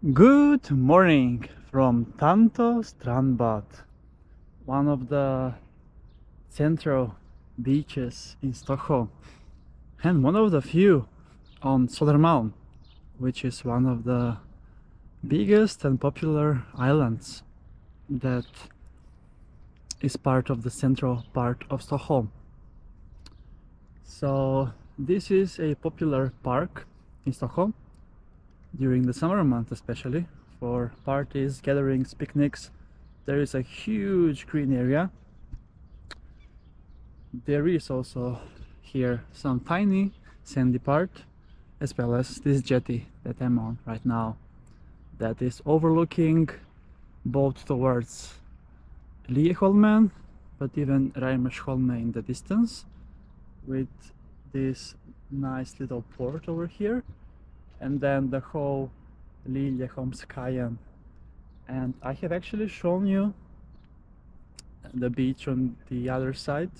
Good morning from Tanto Strandbad, one of the central beaches in Stockholm, and one of the few on Södermalm, which is one of the biggest and popular islands that is part of the central part of Stockholm. So this is a popular park in Stockholm during the summer month, especially for parties, gatherings, picnics. There is a huge green area. There is also here some tiny sandy part, as well as this jetty that I'm on right now, that is overlooking both towards Lieholmen, but even Reimersholme in the distance, with this nice little port over here, and then the whole Liljeholmskajen. And I have actually shown you the beach on the other side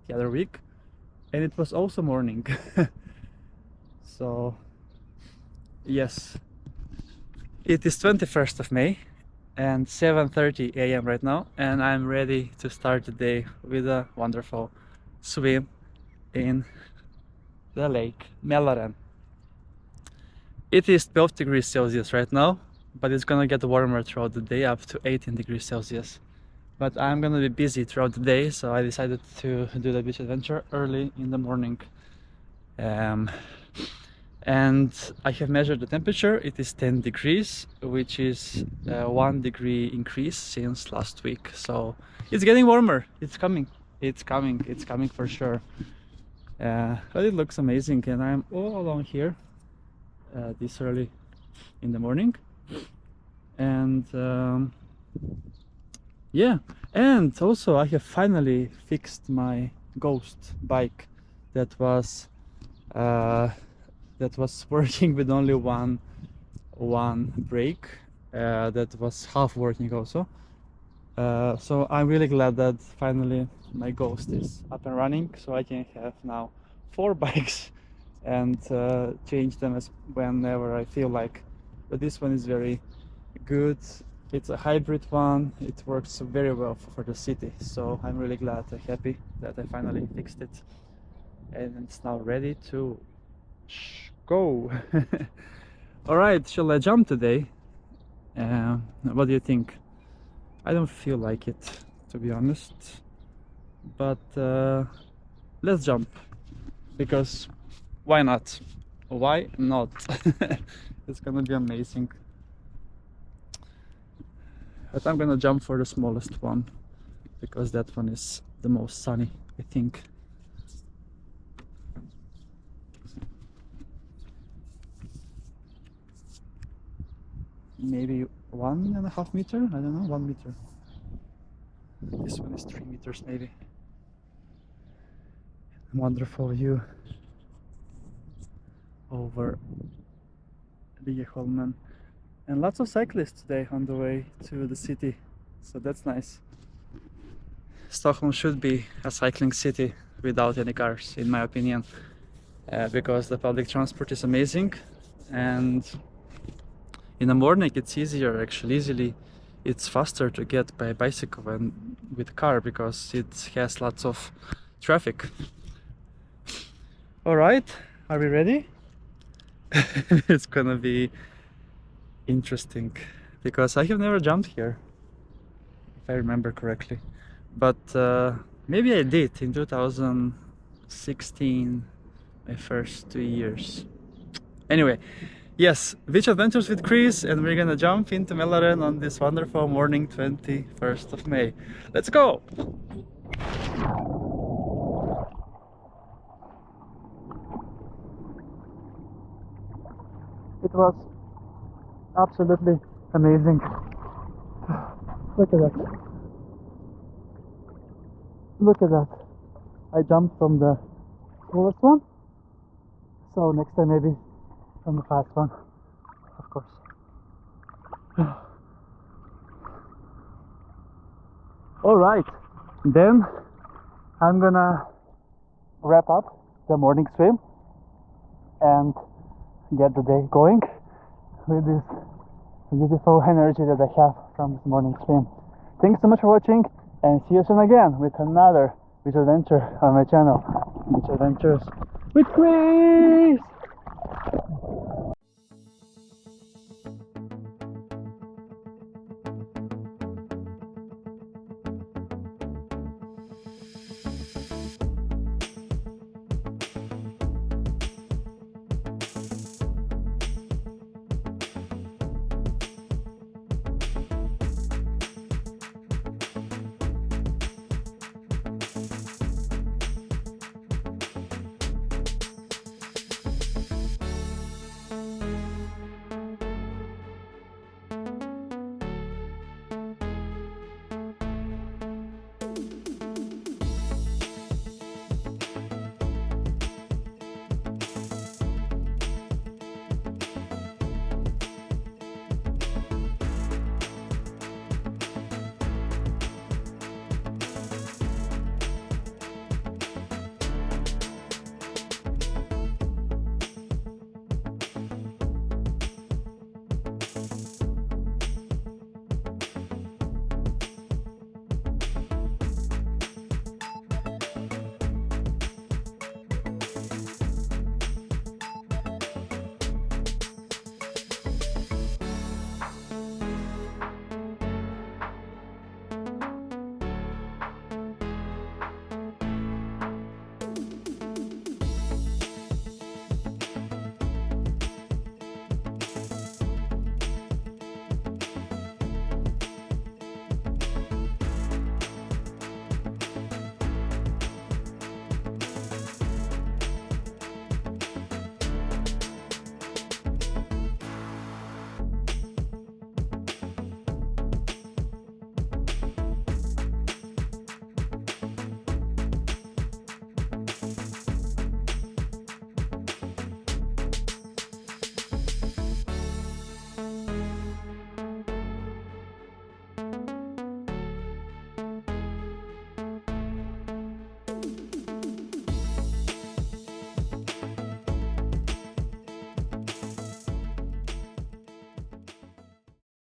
the other week, and it was also morning. So yes, it is 21st of May and 7:30 a.m. right now, and I'm ready to start the day with a wonderful swim in the lake Mälaren. It is 12 degrees Celsius right now, but it's gonna get warmer throughout the day, up to 18 degrees Celsius. But I'm gonna be busy throughout the day, so I decided to do the beach adventure early in the morning. And I have measured the temperature. It is 10 degrees, which is 1 degree increase since last week. So it's getting warmer. It's coming. It's coming. It's coming for sure. But it looks amazing, and I'm all alone here this early in the morning. And yeah, and also I have finally fixed my ghost bike that was working with only one brake, that was half working also. So I'm really glad that finally my ghost is up and running, so I can have now 4 bikes and change them as whenever I feel like. But this one is very good. It's a hybrid one. It works very well for the city, so I'm really glad and happy that I finally fixed it, and it's now ready to go. All right, shall I jump today? What do you think? I don't feel like it, to be honest, but let's jump, because why not? Why not? It's gonna be amazing. But I'm gonna jump for the smallest one, because that one is the most sunny, I think. Maybe 1.5 meter, I don't know, 1 meter. This one is 3 meters maybe. Wonderful view over Liljeholmen, and lots of cyclists today on the way to the city, so that's nice. Stockholm should be a cycling city without any cars, in my opinion, because the public transport is amazing, and in the morning it's easier, actually it's faster to get by bicycle than with car, because it has lots of traffic. All right, are we ready? It's gonna be interesting, because I have never jumped here, if I remember correctly, but maybe I did in 2016, my first 2 years. Anyway, yes, beach adventures with Chris, and we're gonna jump into Mälaren on this wonderful morning, 21st of May. Let's go! It was absolutely amazing. Look at that. Look at that. I jumped from the smallest one, so next time maybe from the fast one, of course. All right, then I'm gonna wrap up the morning swim and get the day going with this beautiful energy that I have from this morning swim. Thanks so much for watching, and see you soon again with another beach adventure on my channel. Beach Adventures with Chris!